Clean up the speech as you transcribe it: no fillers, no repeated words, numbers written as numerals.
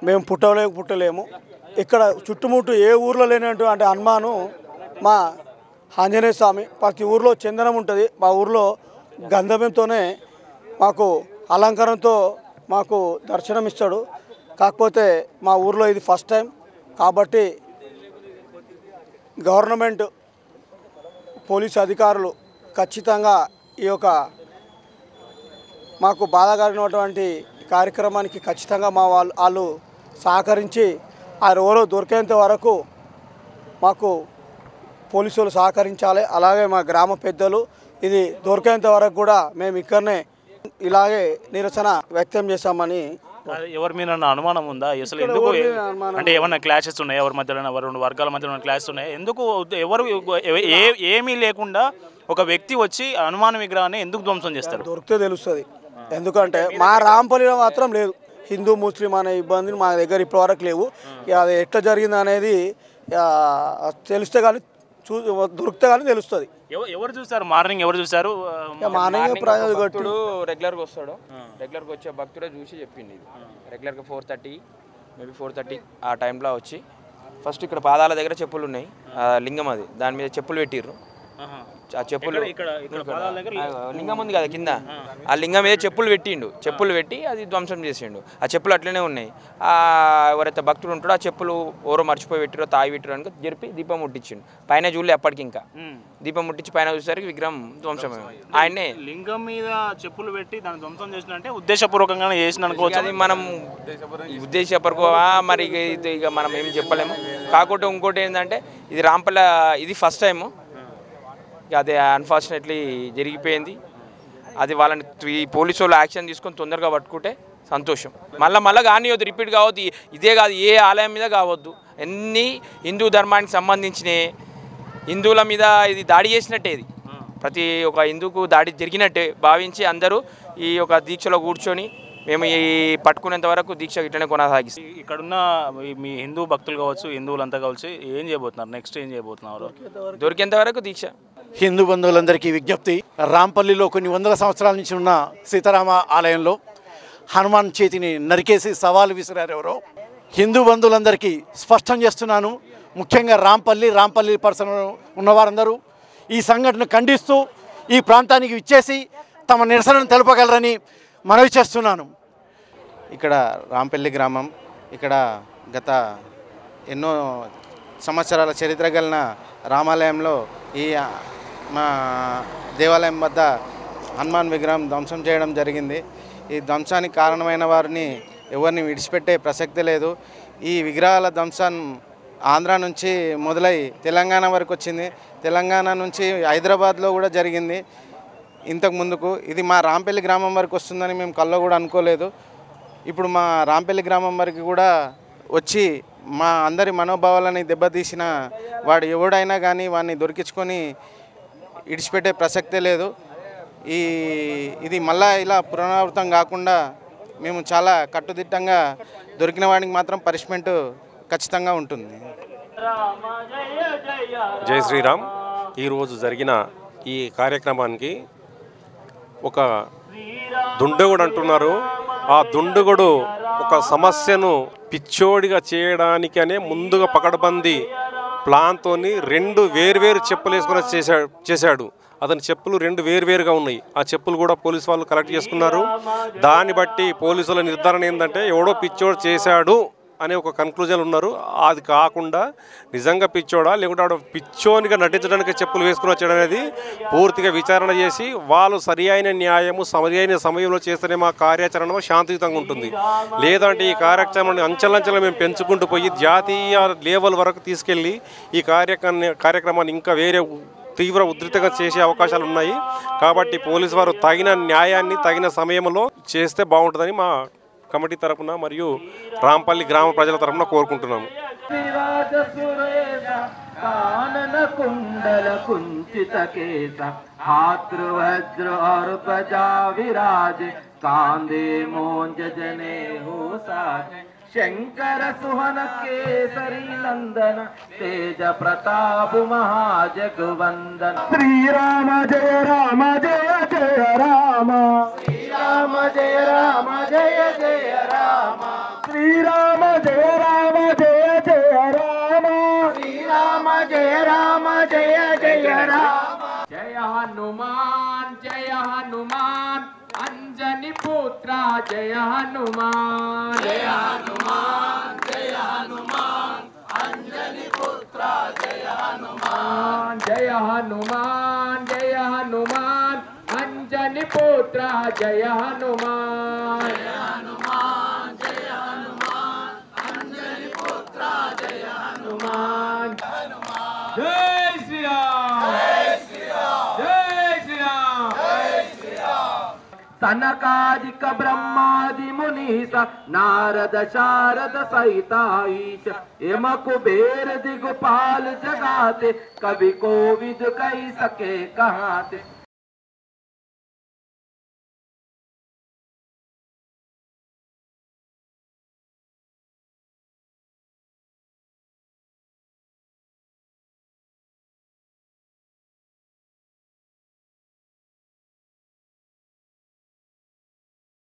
మేము పుట్టలేము. ఇక్కడ చుట్టుముట్టు ఏ ఊర్లో లేనటువంటి హనుమాను మా ఆంజనేయ స్వామి. ప్రతి ఊర్లో చందనం ఉంటుంది. మా ఊర్లో గంధంతోనే మాకు అలంకారంతో మాకు దర్శనం ఇస్తాడు. కాకపోతే మా ఊర్లో ఇది ఫస్ట్ టైం కాబట్టి గవర్నమెంట్ పోలీసు అధికారులు ఖచ్చితంగా ఈ యొక్క మాకు బాధాకరమైనటువంటి కార్యక్రమానికి ఖచ్చితంగా వాళ్ళు సహకరించి ఆ ఎవరో దొరికేంత వరకు మాకు పోలీసులు సహకరించాలి. అలాగే మా గ్రామ పెద్దలు ఇది దొరికేంత వరకు కూడా మేము ఇక్కడనే ఇలాగే నిరసన వ్యక్తం చేశామని. ఎవరి మీద అనుమానం ఉందా అసలు? ఎందుకు అంటే ఏమన్నా క్లాషెస్ ఉన్నాయి? ఎవరి మధ్యలో రెండు వర్గాల మధ్యలో క్లాషెస్ ఉన్నాయి? ఎందుకు ఎవరు ఏమీ లేకుండా ఒక వ్యక్తి వచ్చి హనుమాన్ విగ్రహాన్ని ఎందుకు ధ్వంసం చేస్తారు? దొరికితే తెలుస్తుంది. ఎందుకంటే మా రాంపల్లిలో మాత్రం లేదు. హిందూ ముస్లిం అనే ఇబ్బందులు మా దగ్గర ఇప్పటివరకు లేవు. అది ఎట్లా జరిగింది అనేది తెలిస్తే కానీ దొరికితే కానీ తెలుస్తుంది. ఎవరు చూసారు? మార్నింగ్ ఎవరు చూసారు? మార్నింగ్ భక్తుడు రెగ్యులర్గా వస్తాడు. రెగ్యులర్గా వచ్చే భక్తుడే చూసి చెప్పింది. రెగ్యులర్గా 4:30 మేబీ 4:30 ఆ టైంలో వచ్చి ఫస్ట్ ఇక్కడ పాదాల దగ్గర చెప్పులు ఉన్నాయి. లింగం అది దాని మీద చెప్పులు పెట్టిర్రు. ఆ చెప్పులు లింగం ఉంది కదా కింద, ఆ లింగం మీద చెప్పులు పెట్టిండు. చెప్పులు పెట్టి అది ధ్వంసం చేసిండు. ఆ చెప్పులు అట్లనే ఉన్నాయి. ఎవరైతే భక్తుడు ఉంటాడో ఆ చెప్పులు ఎవరో మర్చిపోయి పెట్టిరో తాగి పెట్టిరో అనుకో జరిపి దీపం ముట్టించిండు. పైన చూడలే అప్పటికి, ఇంకా దీపం ముట్టించి పైన చూసేసరికి విగ్రహం ధ్వంసం. ఆయనే లింగం మీద చెప్పులు పెట్టి దాన్ని ధ్వంసం చేసినంటే ఉద్దేశపూర్వకంగా చేసిన అనుకోవచ్చు. అది మనం ఉద్దేశపూర్వకంగా మరి ఇక మనం ఏం చెప్పలేము. కాకపోతే ఇంకోటి ఏంటంటే ఇది రాంపల్లి ఇది ఫస్ట్ టైము. అది అన్ఫార్చునేట్లీ జరిగిపోయింది. అది వాళ్ళని ఈ పోలీసు వాళ్ళు యాక్షన్ తీసుకొని తొందరగా పట్టుకుంటే సంతోషం. మళ్ళీ కానివద్దు, రిపీట్ కావద్దు. ఇదే కాదు, ఏ ఆలయం మీద కావద్దు. ఎన్ని హిందూ ధర్మానికి సంబంధించిన హిందువుల మీద ఇది దాడి చేసినట్టే. ఇది ప్రతి ఒక్క హిందూకు దాడి జరిగినట్టే భావించి అందరూ ఈ యొక్క దీక్షలో కూర్చొని మేము ఈ పట్టుకునేంత వరకు దీక్ష ఇట్లనే కొనసాగిస్తాం. ఇక్కడున్న మీ హిందూ భక్తులు కావచ్చు, హిందువులంతా కావచ్చు, ఏం చేయబోతున్నారు? నెక్స్ట్ ఏం చేయబోతున్నారు? దొరికేంత వరకు దీక్ష. హిందూ బంధువులందరికీ విజ్ఞప్తి. రాంపల్లిలో కొన్ని వందల సంవత్సరాల నుంచి ఉన్న సీతారామ ఆలయంలో హనుమాన్ చేతిని నరికేసి సవాలు విసిరారు ఎవరో. హిందూ బంధువులందరికీ స్పష్టం చేస్తున్నాను, ముఖ్యంగా రాంపల్లి పర్సన్ ఉన్నవారందరూ ఈ సంఘటన ఖండిస్తూ ఈ ప్రాంతానికి విచ్చేసి తమ నిరసనను తెలపగలరని మనవి చేస్తున్నాను. ఇక్కడ రాంపల్లి గ్రామం, ఇక్కడ గత ఎన్నో సంవత్సరాల చరిత్ర కలిగిన రామాలయంలో ఈ మా దేవాలయం వద్ద హనుమాన్ విగ్రహం ధ్వంసం చేయడం జరిగింది. ఈ ధ్వంసానికి కారణమైన వారిని ఎవరిని విడిచిపెట్టే ప్రసక్తి లేదు. ఈ విగ్రహాల ధ్వంసం ఆంధ్ర నుంచి మొదలై తెలంగాణ వరకు వచ్చింది. తెలంగాణ నుంచి హైదరాబాద్లో కూడా జరిగింది. ఇంతకు ముందుకు ఇది మా రాంపల్లి గ్రామం వరకు వస్తుందని మేము కల్లో కూడా అనుకోలేదు. ఇప్పుడు మా రాంపల్లి గ్రామం వరకు కూడా వచ్చి మా అందరి మనోభావాలని దెబ్బతీసిన వాడు ఎవడైనా కానీ వాడిని దొరికించుకొని ఇడిచిపెట్టే ప్రసక్తే లేదు. ఇది మళ్ళా ఇలా పునరావృతం కాకుండా మేము చాలా కట్టుదిట్టంగా దొరికిన వాడికి మాత్రం పనిష్మెంట్ ఖచ్చితంగా ఉంటుంది. జై శ్రీరామ్. ఈరోజు జరిగిన ఈ కార్యక్రమానికి ఒక దుండగుడు అంటున్నారు. ఆ దుండగుడు ఒక సమస్యను పిచ్చోడిగా చేయడానికి అనే ముందుగా పకడ్బందీ ప్లాన్తో 2 వేర్వేరు చెప్పులు వేసుకొని చేశాడు. అతని చెప్పులు 2 వేర్వేరుగా ఉన్నాయి. ఆ చెప్పులు కూడా పోలీసు వాళ్ళు కలెక్ట్ చేసుకున్నారు. దాన్ని బట్టి పోలీసుల నిర్ధారణ ఏంటంటే ఎవడో పిచ్చోడు చేశాడు అనే ఒక కన్క్లూజన్ ఉన్నారు. అది కాకుండా నిజంగా పిచ్చోడా లేకుంటే ఆడ పిచ్చోనిగా నటించడానికి చెప్పులు వేసుకుని వచ్చాడు అనేది పూర్తిగా విచారణ చేసి వాళ్ళు సరి అయిన న్యాయము సరి అయిన సమయంలో చేస్తేనే మా కార్యాచరణ శాంతియుతంగా ఉంటుంది. లేదంటే ఈ కార్యక్రమాన్ని అంచెలంచెలు మేము పెంచుకుంటూ పోయి జాతీయ లెవెల్ వరకు తీసుకెళ్ళి ఈ కార్యక్రమాన్ని ఇంకా వేరే తీవ్ర ఉధృతంగా చేసే అవకాశాలు ఉన్నాయి. కాబట్టి పోలీసు వారు తగిన న్యాయాన్ని తగిన సమయంలో చేస్తే బాగుంటుందని మా కమిటీ తరపున మరియు రాంపల్లి గ్రామ ప్రజల తరపున కోరుకుంటున్నాము. शंकर सुहन केसरी नंदन तेज प्रताप महाजगवंदन श्री राम जय राम जय जय राम श्री राम जय राम जय जय राम श्री राम జయ జయ రామ జయ హనుమాన్ అంజని పుత్ర జయ హనుమాన్ జయ హనుమాన్ అంజని పుత్ర జయ హనుమాన్ జయ హనుమాన్ అంజని పుత్ర జయ హనుమాన్ అంజని పుత్ర జయ హనుమాన్ జై శ్రీరామ్ జై శ్రీరామ్ సనకాదిక బ్రహ్మాది మునీస నారద శారద సహిత ఈశ యమ కుబేర దిగుపాल जगाते कभी कोविद कही सके कहाते